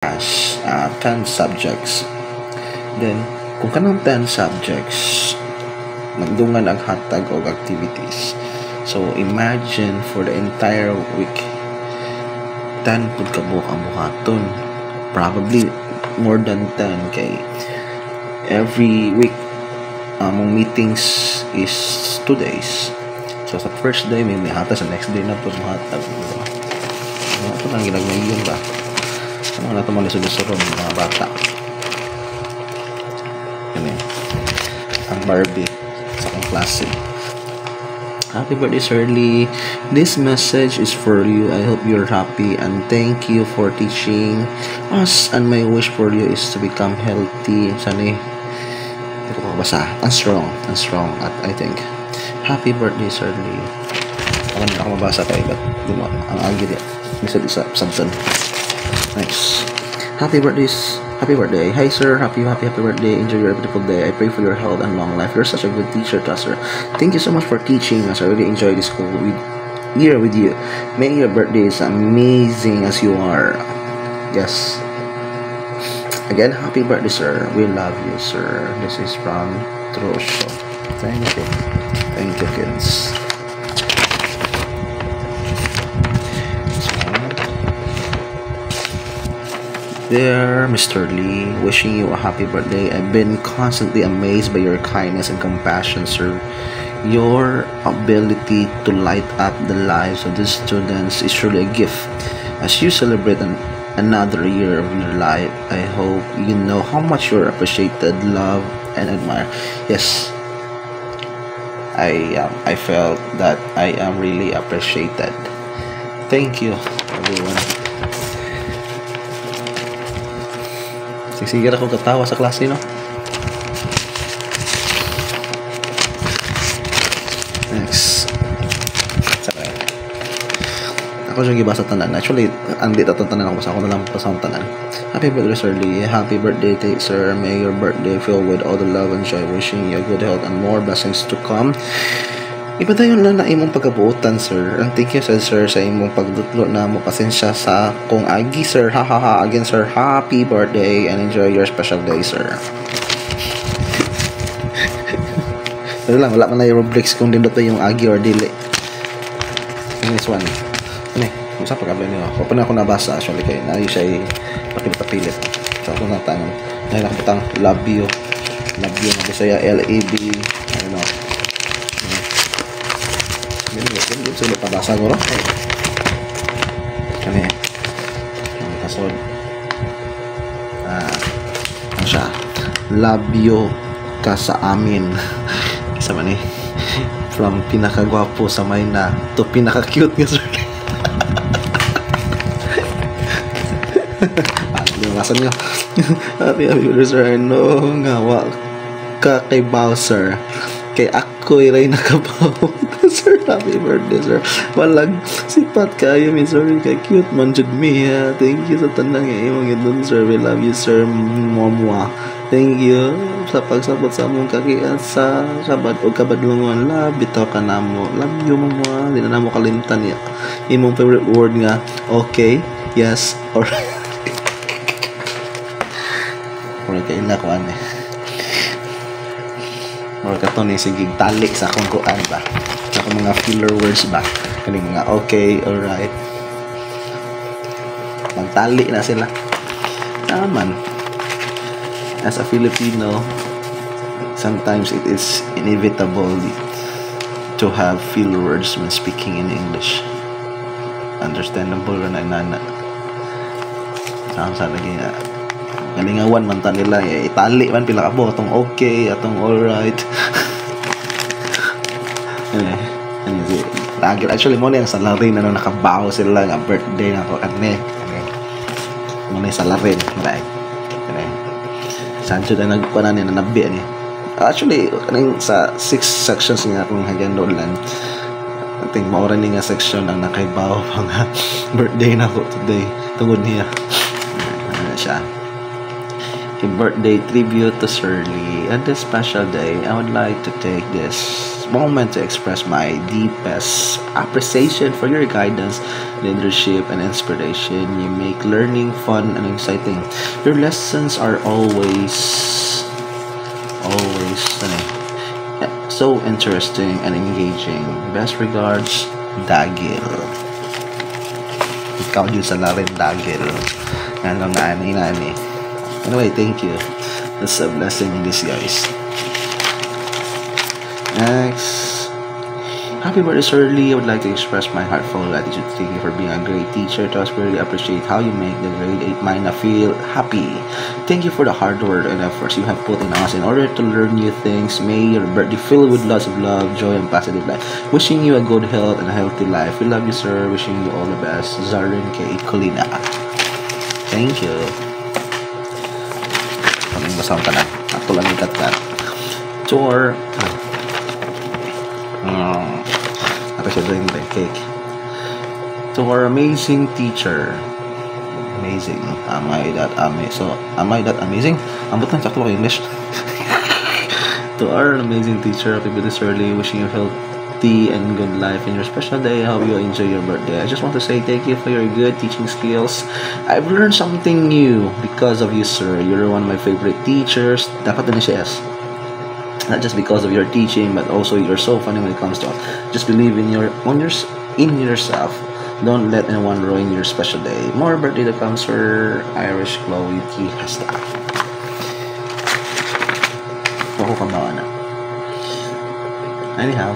has 10 subjects. Then, kung kanang 10 subjects, nagdungan ang hatag o activities. So, imagine for the entire week, 10 pud ka buok ang buhaton. Probably more than 10 kay every week among meetings is 2 days. So, sa first day, may hatag. Sa next day na po hatag. Ito lang ginagmayon ba? Ano na ito mga lisod-lisod mga bata? Yan ang Barbie sa akong klase. Happy birthday, Shirley. This message is for you. I hope you're happy and thank you for teaching us, and my wish for you is to become healthy. Sana ito ko basa. And strong at I think. Happy birthday, Shirley. Ako na ako mabasa kayo, but di mo, ang agi niya. Misal isa, sabsan. Nice. Happy birthday. Hi sir, happy birthday. Enjoy your beautiful day. I pray for your health and long life. You're such a good teacher to us, sir. Thank you so much for teaching us. I really enjoy this school year with you. May your birthday is amazing as you are. Yes. Again, happy birthday, sir. We love you, sir. This is from Trosho. Thank you. Thank you, kids. There, Mr. Lee, wishing you a happy birthday. I've been constantly amazed by your kindness and compassion, sir. Your ability to light up the lives of the students is truly a gift. As you celebrate another year of your life, I hope you know how much you're appreciated, loved, and admired. Yes, I felt that I am really appreciated. Thank you, everyone. Siksigar ako katawa sa klase, no? Next. Sorry. Ako siya gibasa tanan. Actually, andit atong tanan ako. Basta ako na lang pasang tanan. Happy birthday, Sir Lee. Happy birthday, sir. May your birthday filled with all the love and joy. Wishing you good health and more blessings to come. Iba tayo lang na imong pagkabuutan, sir. And thank you, sir, sa imong pagdutlo na mo. Pasensya sa kung agi, sir. Ha. Again, sir, happy birthday and enjoy your special day, sir. Pero lang, wala man na yung rubrics kung din dito yung agi or dili. This one. Ano eh? Kung sa pag-abay niyo. Kung na ako nabasa, actually, kayo. Nayo siya papilit. So, ako natanong. Dahil nakapatang love you. Love you na Bisaya, L-A-B. I don't know. Ganun sila pabasa ko, no? Ano yan? Ang kasod. Ano siya? Love you ka sa amin. Isa man eh. From pinakagwapo sa Mayna to pinaka-cute nga, sir. Yung kasan nyo. Happy birthday, sir. Ano nga, ka kay Bowser. Kay ako'y ray nakabaw. Sir, happy birthday, sir. Walang sipat kayo, mi, sir. Kay cute man jud mi, ha. Thank you sa tanang imong idun, sir. We love you, sir. Mwah. Thank you sa pagsabot sa among kakiat sa kabad o kabadlongon. Love, bitaw ka na mo. Love you, mwah. Di na mo kalimtan ya. Imong favorite word nga, okay, yes, or or kaila ko ane. Or kato ni sige talik sa akong kuan ba, sa akong mga filler words ba, kaning mga okay, alright, magtali na sila naman. As a Filipino, sometimes it is inevitable to have filler words when speaking in English. Understandable na nana sa lagi nga galingawan man ta nila itali man pila ka bo atong okay, atong alright. Actually mo na yung salarin na nakabaho sila nga birthday na ko ane mo na yung salarin right. Sancho na nagpanan ni na nabi ni. Actually kaning sa 6 sections nga akong hagyan doon lang, I think maura ni nga section ang nakaibaho pa nga birthday na ko today tungod niya siya. a birthday tribute to Sir Lee. On this special day, I would like to take this moment to express my deepest appreciation for your guidance, leadership, and inspiration. You make learning fun and exciting. Your lessons are always so interesting and engaging. Best regards, Dagil. Ikaw din sa larin, Dagil. Ano na, nani. Anyway, thank you. That's a blessing in disguise. Next. Happy birthday, Sir Lee. I would like to express my heartfelt gratitude. Thank you for being a great teacher to us. We really appreciate how you make the grade 8 Mina feel happy. Thank you for the hard work and efforts you have put in us in order to learn new things. May your birthday filled with lots of love, joy, and positive life. Wishing you a good health and a healthy life. We love you, sir. Wishing you all the best. Zarin K. Colina. Thank you. Kaming basang ka na. Ako lang ikat-kat. Tour. Ako siya doing the cake. To our amazing teacher. Amazing. Am I that amazing? Ang butang sakto ko English. To our amazing teacher, happy birthday, Sir Lee. Wishing you healthy and good life in your special day. I hope you enjoy your birthday. I just want to say thank you for your good teaching skills. I've learned something new because of you, sir. You're one of my favorite teachers. Dapat din siya yes. Not just because of your teaching, but also you're so funny when it comes to us. Just believe in yourself. Don't let anyone ruin your special day. More birthday to come, sir. Irish Chloe T. Hasta. Ako kabawa na. Anyhow,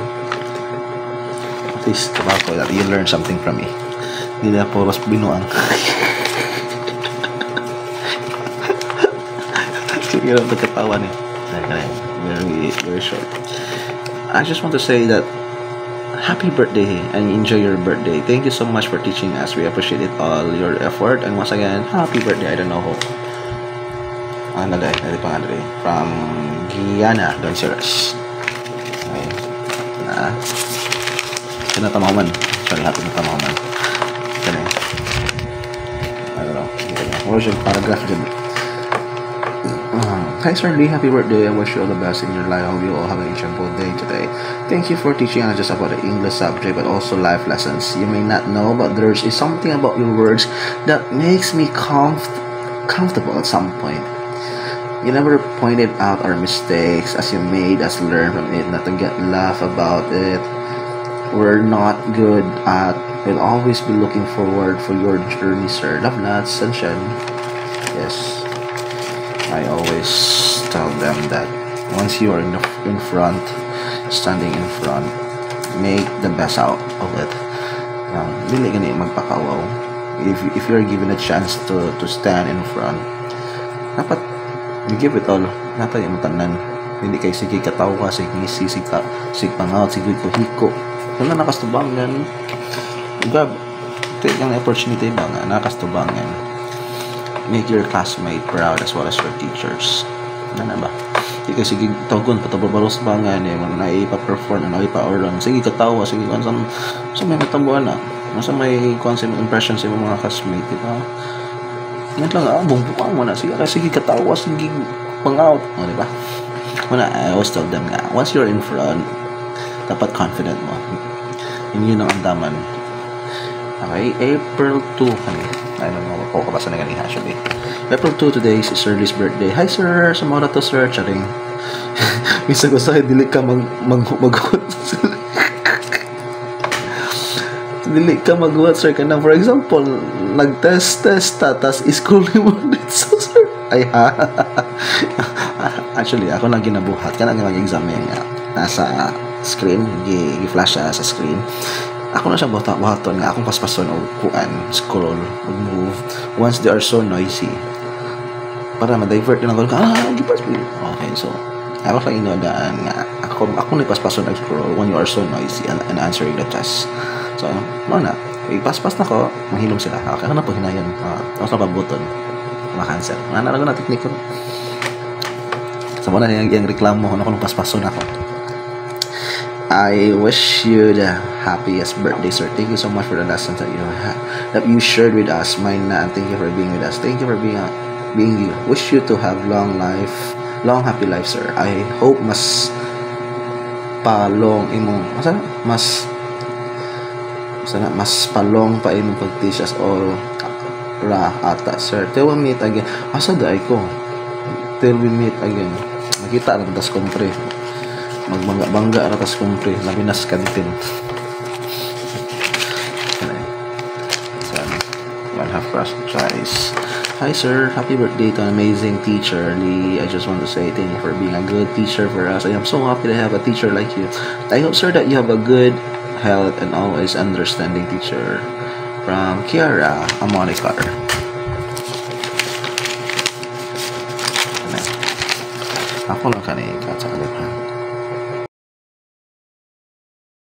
at least kabako that you learn something from me. Hindi na po mas binuang. Sige lang pagkatawa niya. Very short. I just want to say that happy birthday and enjoy your birthday. Thank you so much for teaching us. We appreciate it all your effort, and once again, happy birthday. I don't know who. From Guyana, Donceras. Okay. Pinatamahuman. Sorry, happy natamahuman. I don't know. Where's your paragraph? Hi, Sir Lee. Happy birthday. I wish you all the best in your life. I hope you all have an enjoyable day today. Thank you for teaching not just about the English subject, but also life lessons. You may not know, but there is something about your words that makes me comfortable at some point. You never pointed out our mistakes as you made us learn from it, not to get laugh about it. We're not good at. We'll always be looking forward for your journey, sir. Love, nuts, sunshine. Yes. I always tell them that once you are in front, standing in front, make the best out of it. Dili gani magpakawaw. If you're given a chance to stand in front, dapat you give it all. Nata yung tanan. Hindi kay sige katawa, sige pangaw, sige hiko. Kung na nakastubangan, grab, take ang opportunity ba nga, nakastubangan. Make your classmate proud as well as your teachers. Ano ba? Sige, sige, tawagon, patababalos ba nga niya, na ipa-perform, na ipa-oran. Sige, katawa, sige, kung saan may matambuan na. Nasa may concept impression sa mga classmate, diba? Ngayon lang, bumbuang mo na. Sige, katawa, sige, pang-out. O, diba? Una, I always tell them nga, once you're in front, dapat confident mo. Yun ang andaman. Okay, April 2, I don't know, makakabasa na galing actually. April 2, today is Sir Lee's birthday. Hi sir, sumara to sir, charing. Bisa ko sa'yo, dili ka maghuwat. Dili ka maghuwat sir, kanang for example, nag-test, tatas, school mo dito sir. Ay ha. Actually, ako lang ginabuhat, kanang mag-exam nga. Nasa screen, i-flash sa screen. Ako na siya buhaton nga akong paspason o kuan, scroll, move once they are so noisy para ma-divert na ako okay, so ako lang inodaan nga ako ni paspason nag scroll when you are so noisy and answering the test. So mo na ipaspas na ko, mahilom sila. Okay na po hinayon, tapos na pabuton ma-cancel na na technique ko. So mo na yung reklamo ko na kung paspason ako. I wish you the happiest birthday, sir. Thank you so much for the lessons that you shared with us. Mine na, and thank you for being with us. Thank you for being being you. Wish you to have long happy life, sir. I hope mas palong imong mas palong pa imong pag-teach us all ra ata, sir. Till we meet again. Asa daay ko? Till we meet again. Nakita lang tas kumpre. Magbangga ra tas kumpre. Labi nas kantin. One half crush tries. Hi sir, happy birthday to an amazing teacher, Lee. I just want to say thank you for being a good teacher for us. I am so happy to have a teacher like you. I hope sir that you have a good health and always understanding teacher. From Kiara Amonicar. Ako lang kanina sa